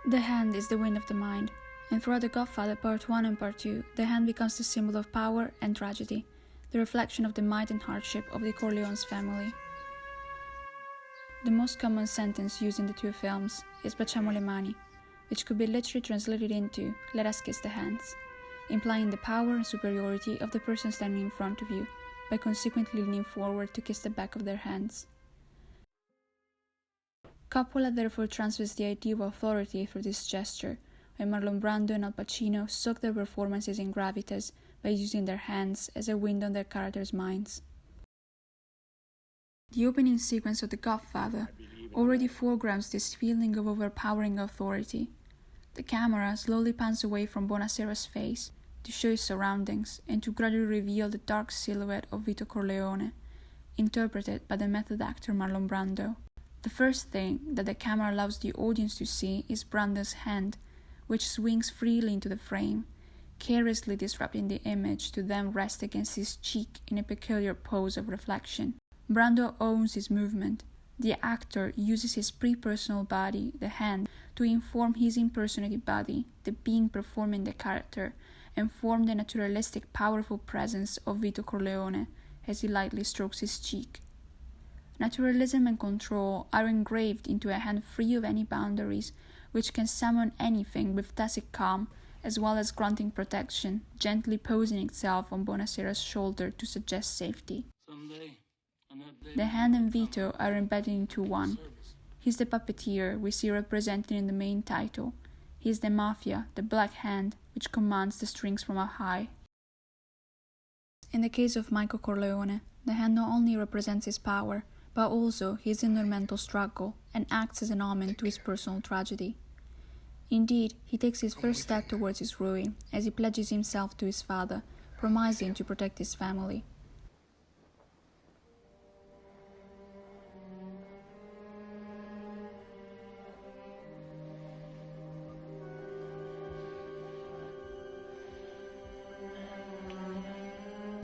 The hand is the wind of the mind, and throughout The Godfather Part I and Part II, the hand becomes the symbol of power and tragedy, the reflection of the might and hardship of the Corleone's family. The most common sentence used in the two films is "Baciamo le mani," which could be literally translated into "let us kiss the hands," implying the power and superiority of the person standing in front of you, by consequently leaning forward to kiss the back of their hands. Coppola therefore transfers the idea of authority through this gesture, when Marlon Brando and Al Pacino soak their performances in gravitas by using their hands as a wind on their characters' minds. The opening sequence of The Godfather already foregrounds this feeling of overpowering authority. The camera slowly pans away from Bonasera's face to show his surroundings and to gradually reveal the dark silhouette of Vito Corleone, interpreted by the method actor Marlon Brando. The first thing that the camera allows the audience to see is Brando's hand, which swings freely into the frame, carelessly disrupting the image to then rest against his cheek in a peculiar pose of reflection. Brando owns his movement. The actor uses his pre-personal body, the hand, to inform his impersonated body, the being performing the character, and form the naturalistic, powerful presence of Vito Corleone as he lightly strokes his cheek. Naturalism and control are engraved into a hand free of any boundaries, which can summon anything with tacit calm, as well as granting protection, gently posing itself on Bonasera's shoulder to suggest safety. The hand and Vito are embedded into one. He's the puppeteer we see represented in the main title. He's the mafia, the black hand, which commands the strings from up high. In the case of Michael Corleone, the hand not only represents his power, but also his inner mental struggle and acts as an omen to his personal tragedy. Indeed, he takes his first step towards his ruin as he pledges himself to his father, promising to protect his family.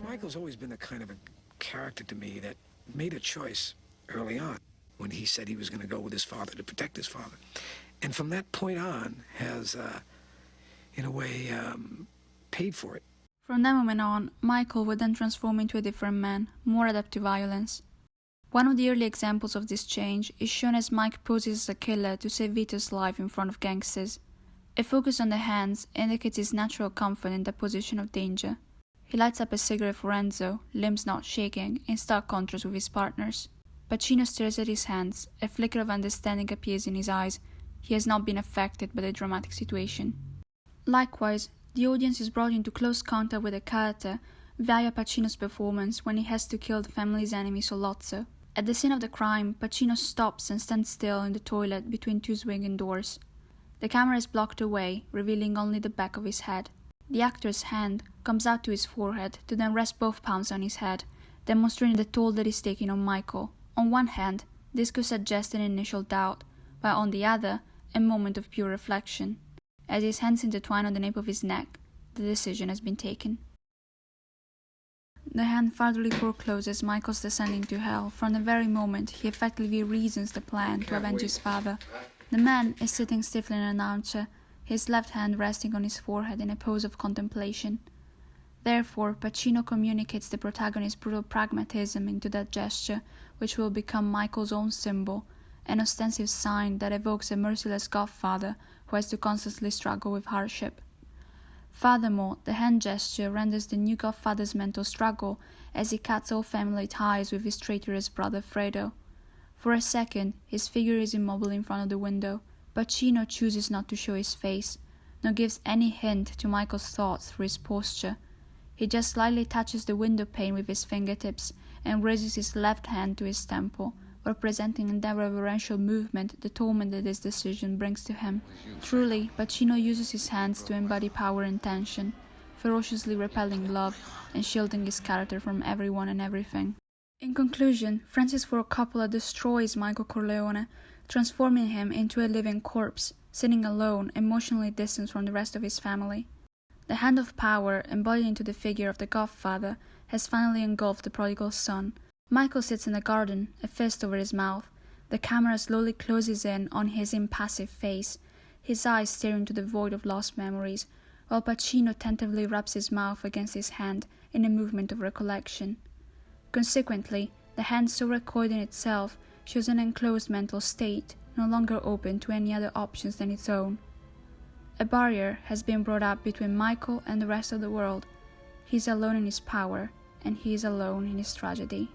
Michael's always been the kind of a character to me that made a choice early on when he said he was going to go with his father to protect his father. And from that point on has, in a way, paid for it. From that moment on, Michael would then transform into a different man, more adept to violence. One of the early examples of this change is shown as Mike poses as a killer to save Vito's life in front of gangsters. A focus on the hands indicates his natural comfort in that position of danger. He lights up a cigarette for Enzo, limbs not shaking, in stark contrast with his partners. Pacino stares at his hands, a flicker of understanding appears in his eyes. He has not been affected by the dramatic situation. Likewise, the audience is brought into close contact with the character via Pacino's performance when he has to kill the family's enemy Sollozzo. At the scene of the crime, Pacino stops and stands still in the toilet between two swinging doors. The camera is blocked away, revealing only the back of his head. The actor's hand comes out to his forehead to then rest both palms on his head, demonstrating the toll that is taking on Michael. On one hand, this could suggest an initial doubt, while on the other, a moment of pure reflection. As his hands intertwine on the nape of his neck, the decision has been taken. The hand furtherly forecloses Michael's descending to hell from the very moment he effectively reasons the plan to avenge his father. The man is sitting stiffly in an armchair, his left hand resting on his forehead in a pose of contemplation. Therefore, Pacino communicates the protagonist's brutal pragmatism into that gesture, which will become Michael's own symbol, an ostensive sign that evokes a merciless godfather who has to constantly struggle with hardship. Furthermore, the hand gesture renders the new godfather's mental struggle as he cuts all family ties with his traitorous brother Fredo. For a second, his figure is immobile in front of the window. Pacino chooses not to show his face, nor gives any hint to Michael's thoughts through his posture. He just slightly touches the window pane with his fingertips and raises his left hand to his temple, representing in that reverential movement the torment that this decision brings to him. Truly, Pacino uses his hands to embody power and tension, ferociously repelling love and shielding his character from everyone and everything. In conclusion, Francis Ford Coppola destroys Michael Corleone, transforming him into a living corpse, sitting alone, emotionally distant from the rest of his family. The hand of power, embodied into the figure of the Godfather, has finally engulfed the prodigal son. Michael sits in the garden, a fist over his mouth. The camera slowly closes in on his impassive face. his eyes stare into the void of lost memories, while Pacino tentatively rubs his mouth against his hand in a movement of recollection. Consequently, the hand so recoiled in itself shows an enclosed mental state, no longer open to any other options than its own. A barrier has been brought up between Michael and the rest of the world. He is alone in his power, and he is alone in his tragedy.